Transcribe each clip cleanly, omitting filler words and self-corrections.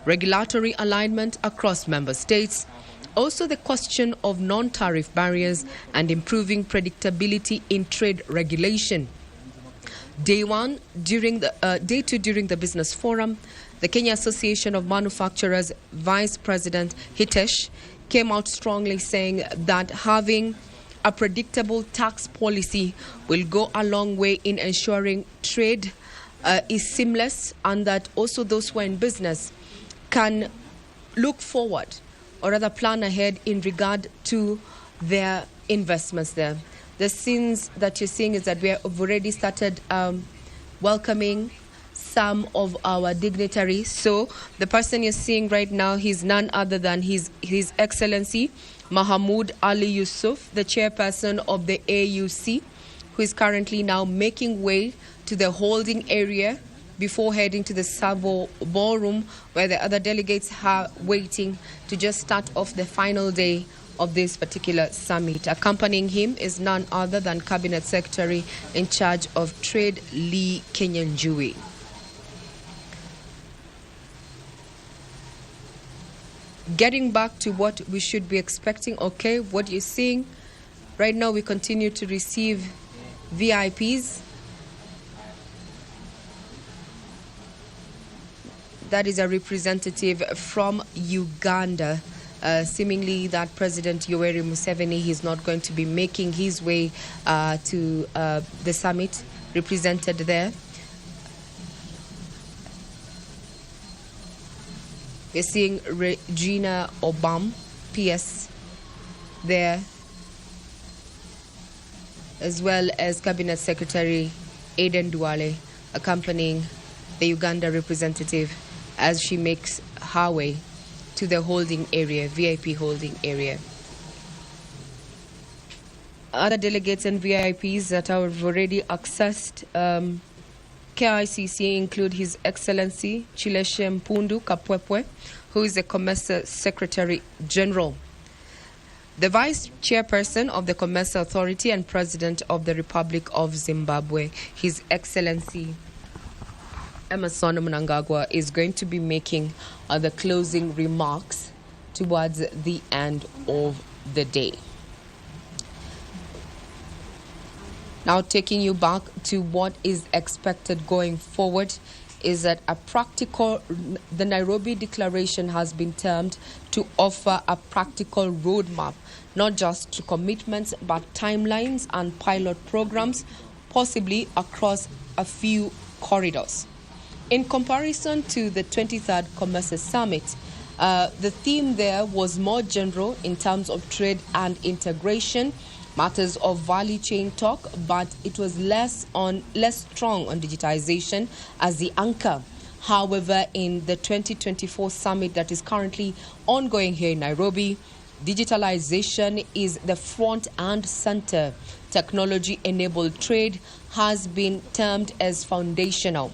regulatory alignment across member states, also the question of non-tariff barriers and improving predictability in trade regulation. Day two during the business forum, the Kenya Association of Manufacturers Vice President Hitesh came out strongly saying that having a predictable tax policy will go a long way in ensuring trade is seamless, and that also those who are in business can look forward or rather plan ahead in regard to their investments there. The scenes that you're seeing is that we have already started welcoming some of our dignitaries. So the person you're seeing right now, he's none other than His Excellency Mahamoud Youssouf, the chairperson of the AUC, who is currently now making way to the holding area before heading to the Savo ballroom, where the other delegates are waiting to just start off the final day of this particular summit. Accompanying him is none other than Cabinet Secretary in charge of Trade, Lee Kenyanjui. Getting back to what we should be expecting, okay, what you're seeing right now, we continue to receive VIPs. That is a representative from Uganda. Seemingly that President Yoweri Museveni is not going to be making his way to the summit, represented there. We're seeing Regina Obam, PS, there, as well as Cabinet Secretary Aden Duale accompanying the Uganda representative as she makes her way to the holding area, VIP holding area. Other delegates and VIPs that have already accessed KICC include His Excellency Chileshe Mpundu Kapwepwe, who is the COMESA Secretary General. The Vice Chairperson of the COMESA Authority and President of the Republic of Zimbabwe, His Excellency Emmerson Mnangagwa, is going to be making the closing remarks towards the end of the day. Now, taking you back to what is expected going forward is that the Nairobi Declaration has been termed to offer a practical roadmap, not just to commitments, but timelines and pilot programs, possibly across a few corridors. In comparison to the 23rd COMESA Summit, the theme there was more general in terms of trade and integration, matters of value chain talk, but it was less strong on digitization as the anchor. However, in the 2024 summit that is currently ongoing here in Nairobi, digitalization is the front and center. Technology-enabled trade has been termed as foundational.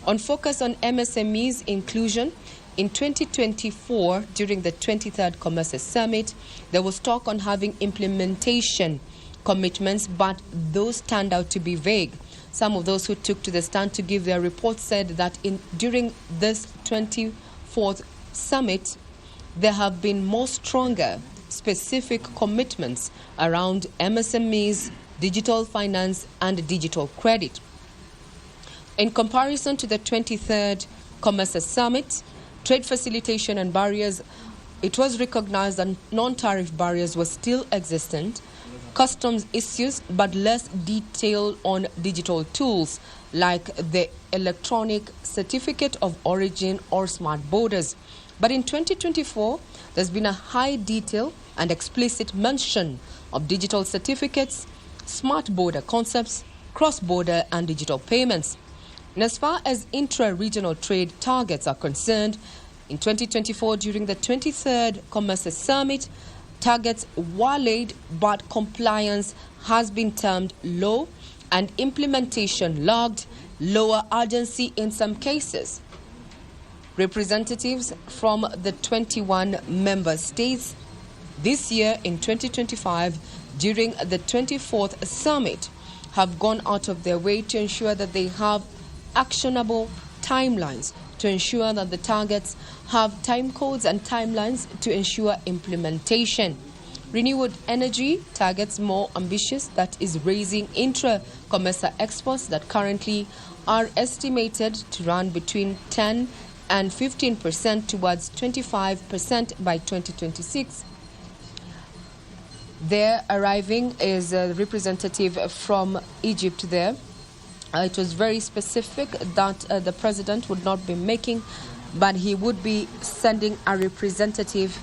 On focus on MSMEs inclusion, in 2024, during the 23rd COMESA Summit, there was talk on having implementation commitments, but those turned out to be vague. Some of those who took to the stand to give their report said that during this 24th Summit, there have been more stronger, specific commitments around MSMEs, digital finance, and digital credit. In comparison to the 23rd COMESA Summit, trade facilitation and barriers, it was recognized that non-tariff barriers were still existent, customs issues, but less detail on digital tools like the electronic certificate of origin or smart borders. But in 2024, there's been a high detail and explicit mention of digital certificates, smart border concepts, cross-border and digital payments. And as far as intra-regional trade targets are concerned, in 2024, during the 23rd COMESA Summit, targets were laid, but compliance has been termed low and implementation lagged, lower urgency in some cases. Representatives from the 21 member states this year in 2025, during the 24th Summit, have gone out of their way to ensure that they have actionable timelines to ensure that the targets have time codes and timelines to ensure implementation. Renewable energy targets more ambitious, that is raising intra-COMESA exports that currently are estimated to run between 10 and 15% towards 25% by 2026. There arriving is a representative from Egypt there. It was very specific that the president would not be making, but he would be sending a representative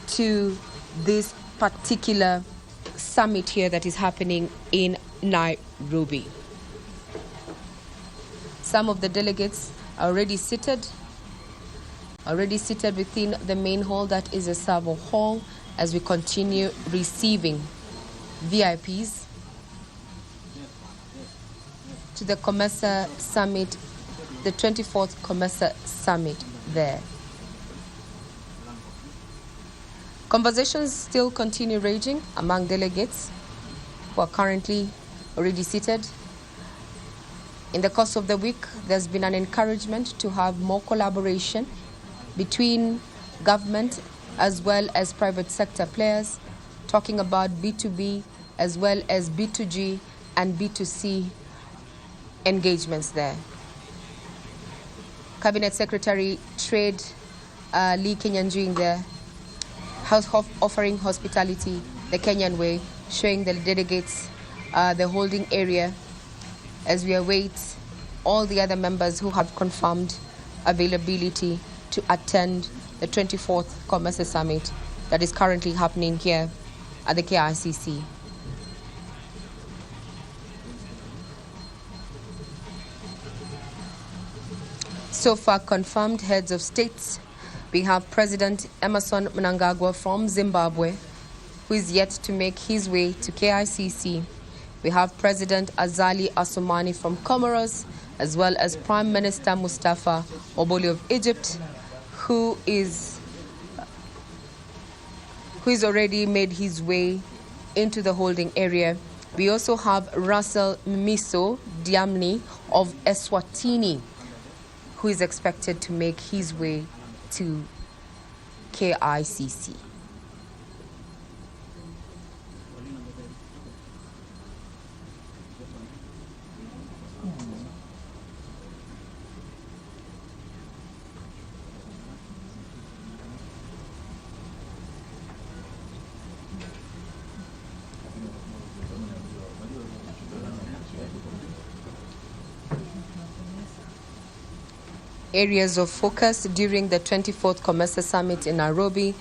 to this particular summit here that is happening in Nairobi. Some of the delegates are already seated within the main hall, that is a Savo Hall, as we continue receiving VIPs to the COMESA Summit, the 24th COMESA Summit there. Conversations still continue raging among delegates who are currently already seated. In the course of the week, there's been an encouragement to have more collaboration between government as well as private sector players, talking about B2B as well as B2G and B2C engagements there. Cabinet Secretary Trade Lee Kenyanjui there, offering hospitality the Kenyan way, showing the delegates the holding area as we await all the other members who have confirmed availability to attend the 24th COMESA Summit that is currently happening here at the KICC. So far confirmed heads of states, we have President Emmerson Mnangagwa from Zimbabwe, who is yet to make his way to KICC. We have President Azali Assoumani from Comoros, as well as Prime Minister Mustafa Moboly of Egypt, who is already made his way into the holding area. We also have Russell Miso Diamni of Eswatini, who is expected to make his way to KICC. Areas of focus during the 24th COMESA Summit in Nairobi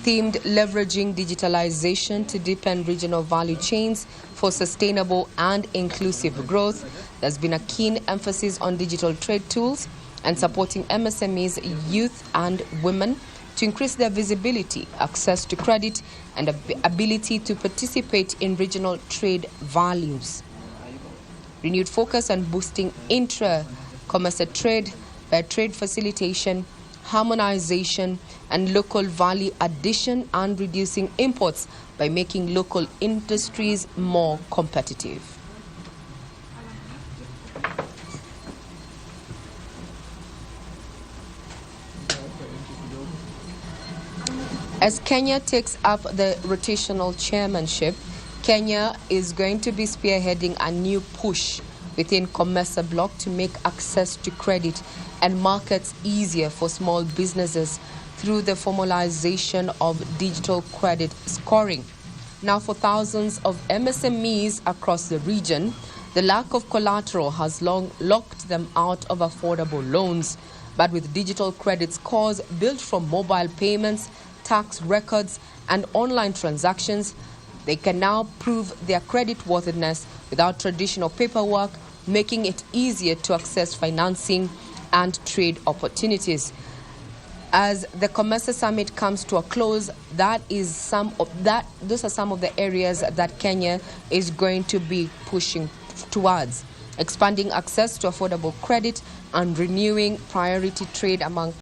themed leveraging digitalization to deepen regional value chains for sustainable and inclusive growth. There's been a keen emphasis on digital trade tools and supporting MSMEs, youth and women to increase their visibility, access to credit and ability to participate in regional trade values. Renewed focus on boosting intra-COMESA trade by trade facilitation, harmonization, and local value addition, and reducing imports by making local industries more competitive. As Kenya takes up the rotational chairmanship, Kenya is going to be spearheading a new push within COMESA bloc to make access to credit and markets easier for small businesses through the formalization of digital credit scoring. Now, for thousands of MSMEs across the region, the lack of collateral has long locked them out of affordable loans. But with digital credit scores built from mobile payments, tax records, and online transactions, they can now prove their credit worthiness without traditional paperwork, making it easier to access financing and trade opportunities. As the COMESA Summit comes to a close, those are some of the areas that Kenya is going to be pushing towards: expanding access to affordable credit and renewing priority trade among